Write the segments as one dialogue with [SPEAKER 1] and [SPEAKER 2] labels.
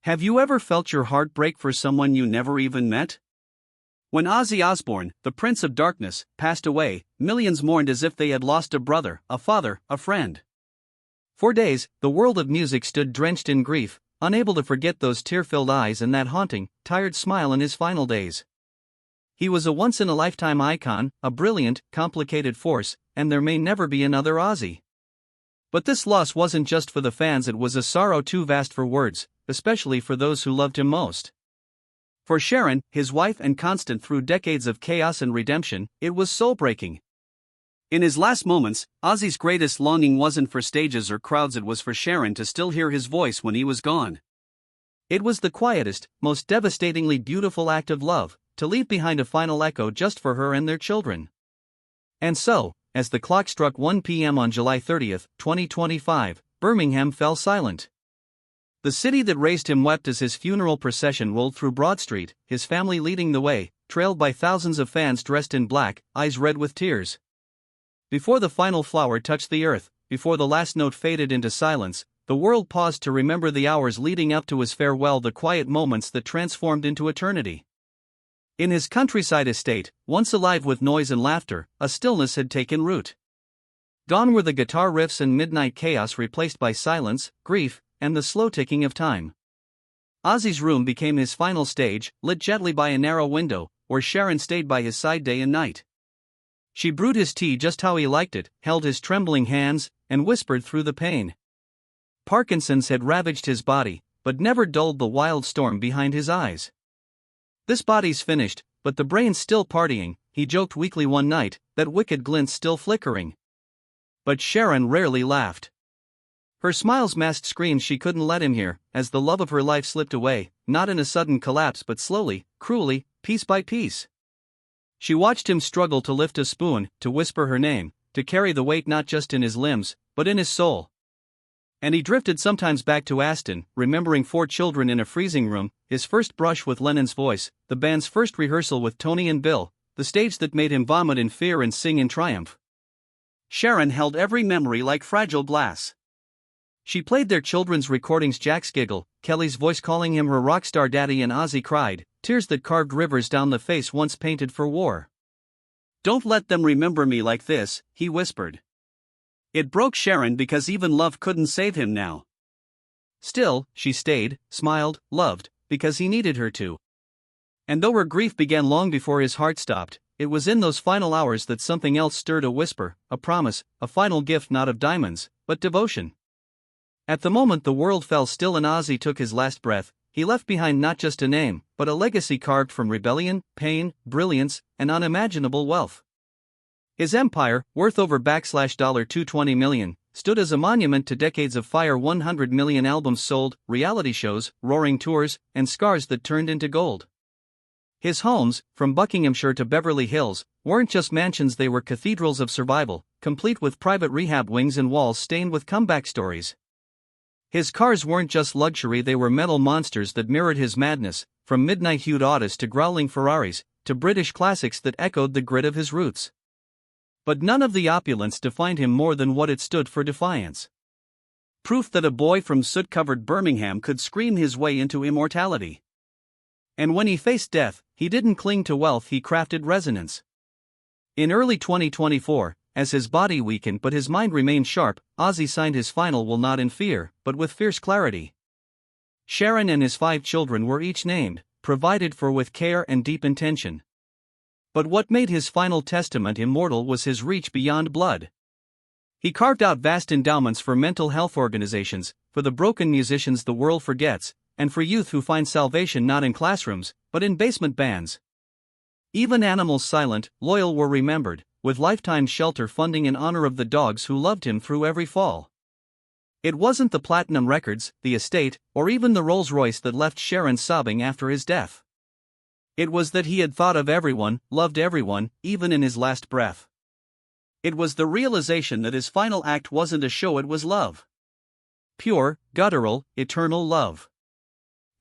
[SPEAKER 1] Have you ever felt your heart break for someone you never even met? When Ozzy Osbourne, the Prince of Darkness, passed away, millions mourned as if they had lost a brother, a father, a friend. For days, the world of music stood drenched in grief, unable to forget those tear-filled eyes and that haunting, tired smile in his final days. He was a once-in-a-lifetime icon, a brilliant, complicated force, and there may never be another Ozzy. But this loss wasn't just for the fans, it was a sorrow too vast for words, especially for those who loved him most. For Sharon, his wife and constant through decades of chaos and redemption, it was soul-breaking. In his last moments, Ozzy's greatest longing wasn't for stages or crowds, it was for Sharon to still hear his voice when he was gone. It was the quietest, most devastatingly beautiful act of love, to leave behind a final echo just for her and their children. And so, as the clock struck 1 p.m. on July 30, 2025, Birmingham fell silent. The city that raised him wept as his funeral procession rolled through Broad Street, his family leading the way, trailed by thousands of fans dressed in black, eyes red with tears. Before the final flower touched the earth, before the last note faded into silence, the world paused to remember the hours leading up to his farewell, the quiet moments that transformed into eternity. In his countryside estate, once alive with noise and laughter, a stillness had taken root. Gone were the guitar riffs and midnight chaos, replaced by silence, grief, and the slow ticking of time. Ozzy's room became his final stage, lit gently by a narrow window, where Sharon stayed by his side day and night. She brewed his tea just how he liked it, held his trembling hands, and whispered through the pain. Parkinson's had ravaged his body, but never dulled the wild storm behind his eyes. "This body's finished, but the brain's still partying," he joked weakly one night, that wicked glint still flickering. But Sharon rarely laughed. Her smiles masked screams she couldn't let him hear, as the love of her life slipped away, not in a sudden collapse but slowly, cruelly, piece by piece. She watched him struggle to lift a spoon, to whisper her name, to carry the weight not just in his limbs, but in his soul. And he drifted sometimes back to Aston, remembering 4 children in a freezing room, his first brush with Lennon's voice, the band's first rehearsal with Tony and Bill, the stage that made him vomit in fear and sing in triumph. Sharon held every memory like fragile glass. She played their children's recordings, Jack's giggle, Kelly's voice calling him her rock star daddy, and Ozzy cried, tears that carved rivers down the face once painted for war. "Don't let them remember me like this," he whispered. It broke Sharon because even love couldn't save him now. Still, she stayed, smiled, loved, because he needed her to. And though her grief began long before his heart stopped, it was in those final hours that something else stirred, a whisper, a promise, a final gift not of diamonds, but devotion. At the moment the world fell still and Ozzy took his last breath, he left behind not just a name, but a legacy carved from rebellion, pain, brilliance, and unimaginable wealth. His empire, worth over $220 million, stood as a monument to decades of fire, 100 million albums sold, reality shows, roaring tours, and scars that turned into gold. His homes, from Buckinghamshire to Beverly Hills, weren't just mansions, they were cathedrals of survival, complete with private rehab wings and walls stained with comeback stories. His cars weren't just luxury, they were metal monsters that mirrored his madness, from midnight-hued Autos to growling Ferraris, to British classics that echoed the grit of his roots. But none of the opulence defined him more than what it stood for: defiance. Proof that a boy from soot-covered Birmingham could scream his way into immortality. And when he faced death, he didn't cling to wealth, he crafted resonance. In early 2024, as his body weakened but his mind remained sharp, Ozzy signed his final will not in fear, but with fierce clarity. Sharon and his 5 children were each named, provided for with care and deep intention. But what made his final testament immortal was his reach beyond blood. He carved out vast endowments for mental health organizations, for the broken musicians the world forgets, and for youth who find salvation not in classrooms, but in basement bands. Even animals silent, loyal were remembered, with lifetime shelter funding in honor of the dogs who loved him through every fall. It wasn't the platinum records, the estate, or even the Rolls-Royce that left Sharon sobbing after his death. It was that he had thought of everyone, loved everyone, even in his last breath. It was the realization that his final act wasn't a show, it was love. Pure, guttural, eternal love.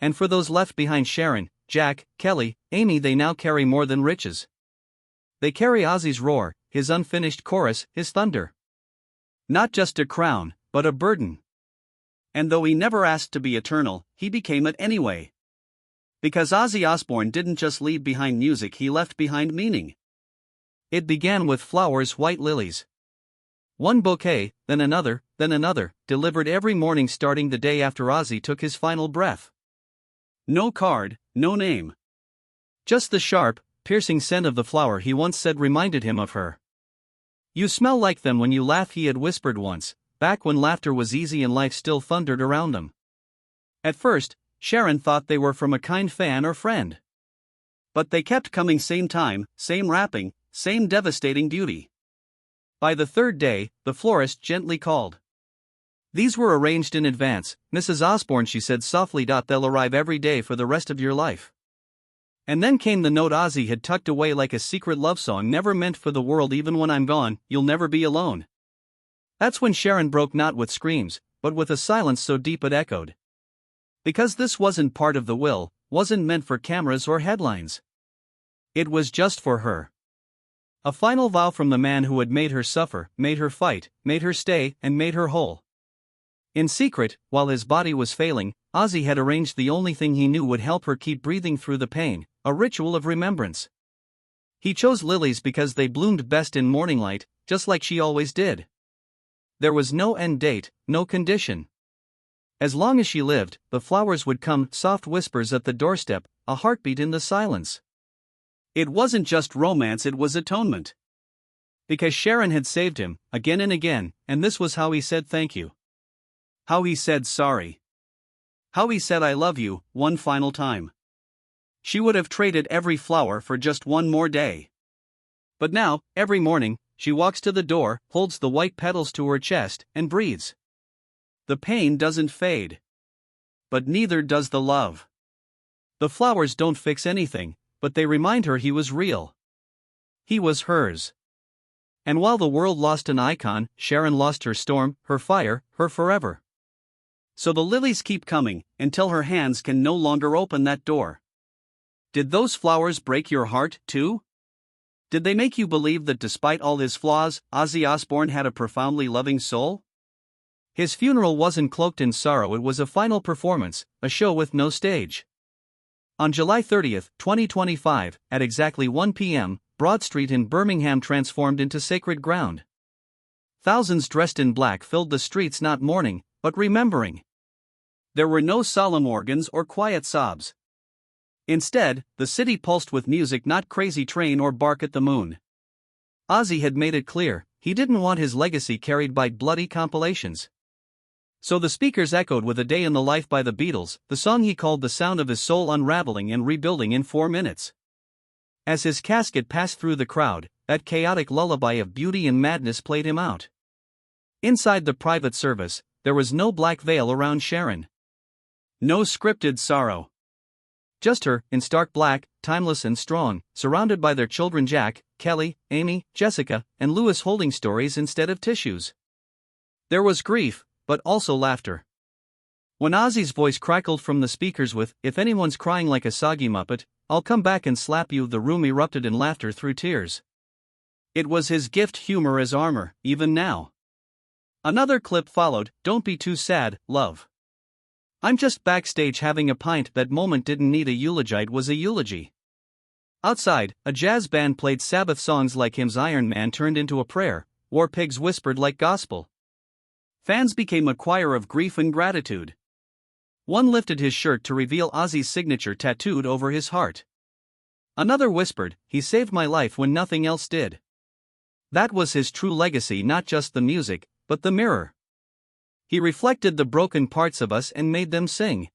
[SPEAKER 1] And for those left behind, Sharon, Jack, Kelly, Amy, they now carry more than riches. They carry Ozzy's roar, his unfinished chorus, his thunder. Not just a crown, but a burden. And though he never asked to be eternal, he became it anyway. Because Ozzy Osbourne didn't just leave behind music, he left behind meaning. It began with flowers, white lilies. One bouquet, then another, delivered every morning starting the day after Ozzy took his final breath. No card, no name. Just the sharp, piercing scent of the flower he once said reminded him of her. "You smell like them when you laugh," he had whispered once, back when laughter was easy and life still thundered around them. At first, Sharon thought they were from a kind fan or friend. But they kept coming, same time, same wrapping, same devastating beauty. By the third day, the florist gently called. "These were arranged in advance, Mrs. Osbourne," she said softly. "They'll arrive every day for the rest of your life." And then came the note Ozzy had tucked away like a secret love song never meant for the world. "Even when I'm gone, you'll never be alone." That's when Sharon broke, not with screams, but with a silence so deep it echoed. Because this wasn't part of the will, wasn't meant for cameras or headlines. It was just for her. A final vow from the man who had made her suffer, made her fight, made her stay, and made her whole. In secret, while his body was failing, Ozzy had arranged the only thing he knew would help her keep breathing through the pain, a ritual of remembrance. He chose lilies because they bloomed best in morning light, just like she always did. There was no end date, no condition. As long as she lived, the flowers would come, soft whispers at the doorstep, a heartbeat in the silence. It wasn't just romance, it was atonement. Because Sharon had saved him, again and again, and this was how he said thank you. How he said sorry. How he said I love you, one final time. She would have traded every flower for just one more day. But now, every morning, she walks to the door, holds the white petals to her chest, and breathes. The pain doesn't fade. But neither does the love. The flowers don't fix anything, but they remind her he was real. He was hers. And while the world lost an icon, Sharon lost her storm, her fire, her forever. So the lilies keep coming, until her hands can no longer open that door. Did those flowers break your heart, too? Did they make you believe that despite all his flaws, Ozzy Osbourne had a profoundly loving soul? His funeral wasn't cloaked in sorrow, it was a final performance, a show with no stage. On July 30, 2025, at exactly 1 p.m., Broad Street in Birmingham transformed into sacred ground. Thousands dressed in black filled the streets, not mourning, but remembering. There were no solemn organs or quiet sobs. Instead, the city pulsed with music, not Crazy Train or Bark at the Moon. Ozzy had made it clear, he didn't want his legacy carried by bloody compilations. So the speakers echoed with A Day in the Life by the Beatles, the song he called the sound of his soul unraveling and rebuilding in 4 minutes. As his casket passed through the crowd, that chaotic lullaby of beauty and madness played him out. Inside the private service, there was no black veil around Sharon. No scripted sorrow. Just her, in stark black, timeless and strong, surrounded by their children Jack, Kelly, Amy, Jessica, and Louis, holding stories instead of tissues. There was grief, but also laughter. When Ozzy's voice crackled from the speakers with, "If anyone's crying like a soggy Muppet, I'll come back and slap you," the room erupted in laughter through tears. It was his gift, humor as armor, even now. Another clip followed, "Don't be too sad, love. I'm just backstage having a pint." That moment didn't need a eulogy, it was a eulogy. Outside, a jazz band played Sabbath songs like hymns, Iron Man turned into a prayer, War Pigs whispered like gospel. Fans became a choir of grief and gratitude. One lifted his shirt to reveal Ozzy's signature tattooed over his heart. Another whispered, "He saved my life when nothing else did." That was his true legacy, not just the music, but the mirror. He reflected the broken parts of us and made them sing.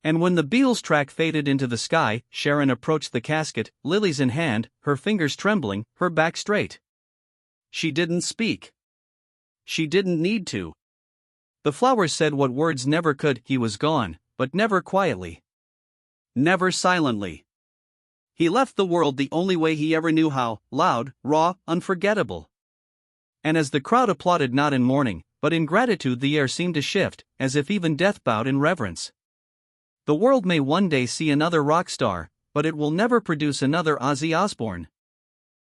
[SPEAKER 1] And when the Beatles track faded into the sky, Sharon approached the casket, lilies in hand, her fingers trembling, her back straight. She didn't speak. She didn't need to. The flowers said what words never could. He was gone, but never quietly. Never silently. He left the world the only way he ever knew how, loud, raw, unforgettable. And as the crowd applauded, not in mourning, but in gratitude, the air seemed to shift, as if even death bowed in reverence. The world may one day see another rock star, but it will never produce another Ozzy Osbourne.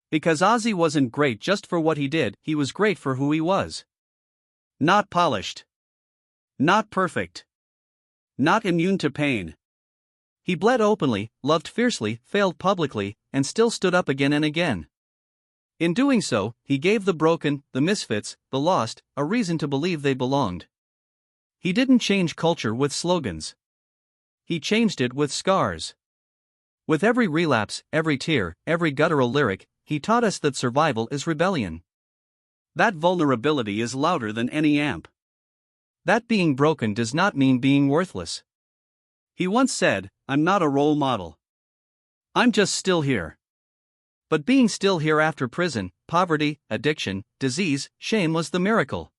[SPEAKER 1] Because Ozzy wasn't great just for what he did, he was great for who he was. Not polished. Not perfect. Not immune to pain. He bled openly, loved fiercely, failed publicly, and still stood up again and again. In doing so, he gave the broken, the misfits, the lost, a reason to believe they belonged. He didn't change culture with slogans. He changed it with scars. With every relapse, every tear, every guttural lyric, he taught us that survival is rebellion. That vulnerability is louder than any amp. That being broken does not mean being worthless. He once said, "I'm not a role model. I'm just still here." But being still here after prison, poverty, addiction, disease, shame was the miracle.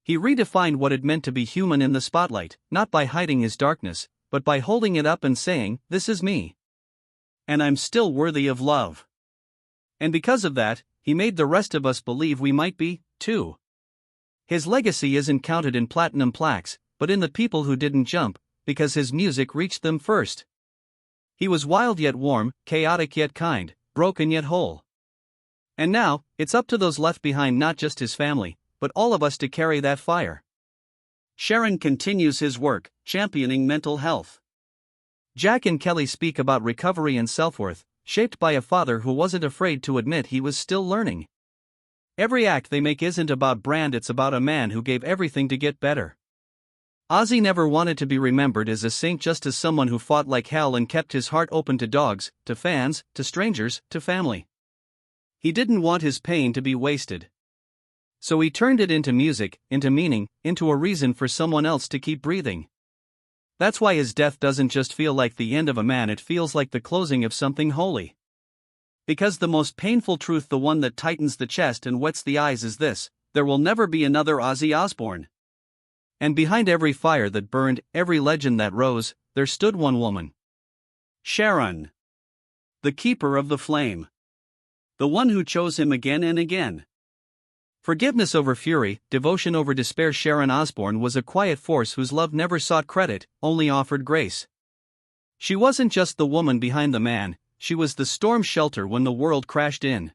[SPEAKER 1] He redefined what it meant to be human in the spotlight, not by hiding his darkness, but by holding it up and saying, "This is me. And I'm still worthy of love." And because of that, he made the rest of us believe we might be, too. His legacy isn't counted in platinum plaques, but in the people who didn't jump, because his music reached them first. He was wild yet warm, chaotic yet kind, broken yet whole. And now, it's up to those left behind, not just his family, but all of us, to carry that fire. Sharon continues his work, championing mental health. Jack and Kelly speak about recovery and self-worth, shaped by a father who wasn't afraid to admit he was still learning. Every act they make isn't about brand, it's about a man who gave everything to get better. Ozzy never wanted to be remembered as a saint, just as someone who fought like hell and kept his heart open to dogs, to fans, to strangers, to family. He didn't want his pain to be wasted. So he turned it into music, into meaning, into a reason for someone else to keep breathing. That's why his death doesn't just feel like the end of a man, it feels like the closing of something holy. Because the most painful truth, the one that tightens the chest and wets the eyes, is this: there will never be another Ozzy Osbourne. And behind every fire that burned, every legend that rose, there stood one woman. Sharon. The keeper of the flame. The one who chose him again and again. Forgiveness over fury, devotion over despair. Sharon Osbourne was a quiet force whose love never sought credit, only offered grace. She wasn't just the woman behind the man, she was the storm shelter when the world crashed in.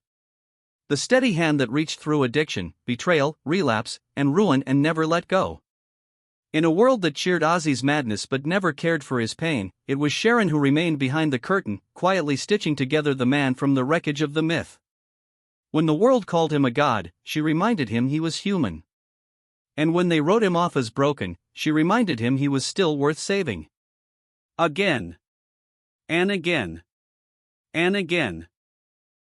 [SPEAKER 1] The steady hand that reached through addiction, betrayal, relapse, and ruin and never let go. In a world that cheered Ozzy's madness but never cared for his pain, it was Sharon who remained behind the curtain, quietly stitching together the man from the wreckage of the myth. When the world called him a god, she reminded him he was human. And when they wrote him off as broken, she reminded him he was still worth saving. Again. And again. And again.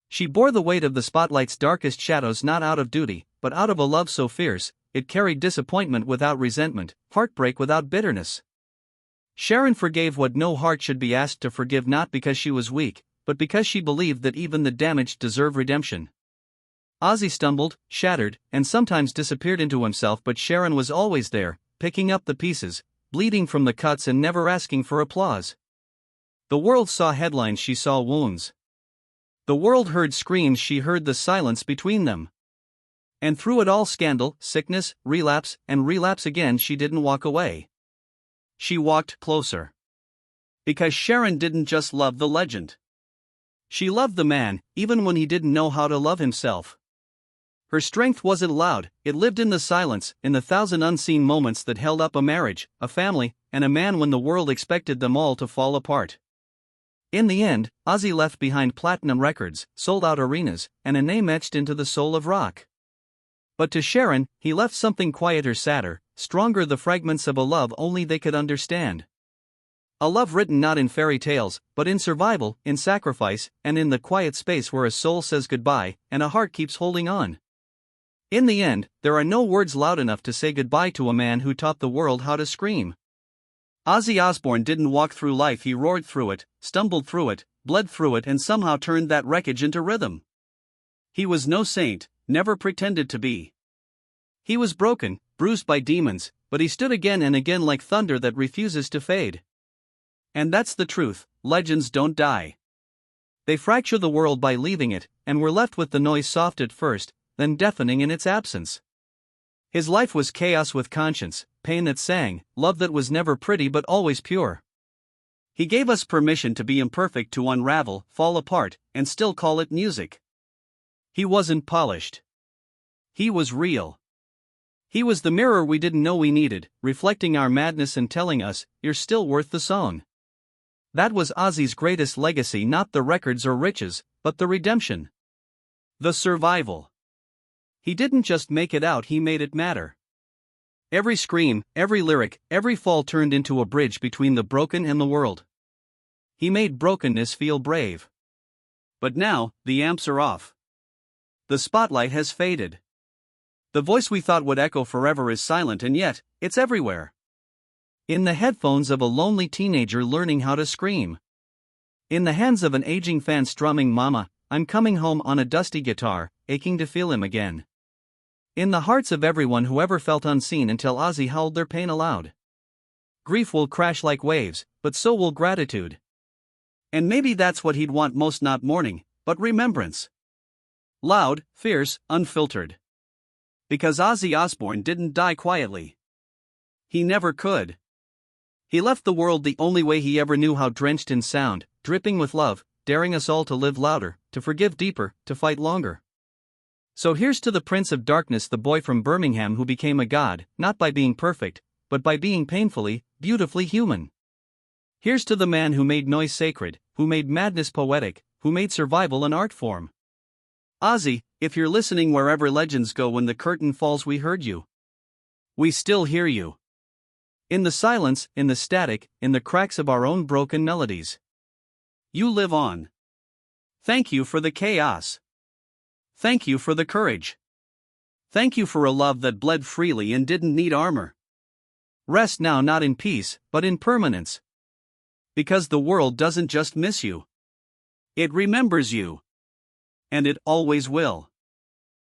[SPEAKER 1] She bore the weight of the spotlight's darkest shadows, not out of duty, but out of a love so fierce, it carried disappointment without resentment, heartbreak without bitterness. Sharon forgave what no heart should be asked to forgive, not because she was weak, but because she believed that even the damaged deserve redemption. Ozzy stumbled, shattered, and sometimes disappeared into himself, but Sharon was always there, picking up the pieces, bleeding from the cuts, and never asking for applause. The world saw headlines, she saw wounds. The world heard screams, she heard the silence between them. And through it all, scandal, sickness, relapse, and relapse again, she didn't walk away. She walked closer. Because Sharon didn't just love the legend. She loved the man, even when he didn't know how to love himself. Her strength wasn't loud, it lived in the silence, in the thousand unseen moments that held up a marriage, a family, and a man when the world expected them all to fall apart. In the end, Ozzy left behind platinum records, sold-out arenas, and a name etched into the soul of rock. But to Sharon, he left something quieter, sadder, stronger, the fragments of a love only they could understand. A love written not in fairy tales, but in survival, in sacrifice, and in the quiet space where a soul says goodbye, and a heart keeps holding on. In the end, there are no words loud enough to say goodbye to a man who taught the world how to scream. Ozzy Osbourne didn't walk through life, he roared through it, stumbled through it, bled through it, and somehow turned that wreckage into rhythm. He was no saint, never pretended to be. He was broken, bruised by demons, but he stood again and again like thunder that refuses to fade. And that's the truth, legends don't die. They fracture the world by leaving it, and we're left with the noise, soft at first, then deafening in its absence. His life was chaos with conscience, pain that sang, love that was never pretty but always pure. He gave us permission to be imperfect, to unravel, fall apart, and still call it music. He wasn't polished. He was real. He was the mirror we didn't know we needed, reflecting our madness and telling us, "You're still worth the song." That was Ozzy's greatest legacy, not the records or riches, but the redemption. The survival. He didn't just make it out, he made it matter. Every scream, every lyric, every fall turned into a bridge between the broken and the world. He made brokenness feel brave. But now, the amps are off. The spotlight has faded. The voice we thought would echo forever is silent, and yet, it's everywhere. In the headphones of a lonely teenager learning how to scream. In the hands of an aging fan strumming "Mama, I'm Coming Home" on a dusty guitar, aching to feel him again. In the hearts of everyone who ever felt unseen until Ozzy howled their pain aloud. Grief will crash like waves, but so will gratitude. And maybe that's what he'd want most, not mourning, but remembrance. Loud, fierce, unfiltered. Because Ozzy Osbourne didn't die quietly. He never could. He left the world the only way he ever knew how, drenched in sound, dripping with love, daring us all to live louder, to forgive deeper, to fight longer. So here's to the Prince of Darkness, the boy from Birmingham who became a god, not by being perfect, but by being painfully, beautifully human. Here's to the man who made noise sacred, who made madness poetic, who made survival an art form. Ozzy, if you're listening, wherever legends go, when the curtain falls, we heard you. We still hear you. In the silence, in the static, in the cracks of our own broken melodies. You live on. Thank you for the chaos. Thank you for the courage. Thank you for a love that bled freely and didn't need armor. Rest now, not in peace, but in permanence. Because the world doesn't just miss you. It remembers you. And it always will.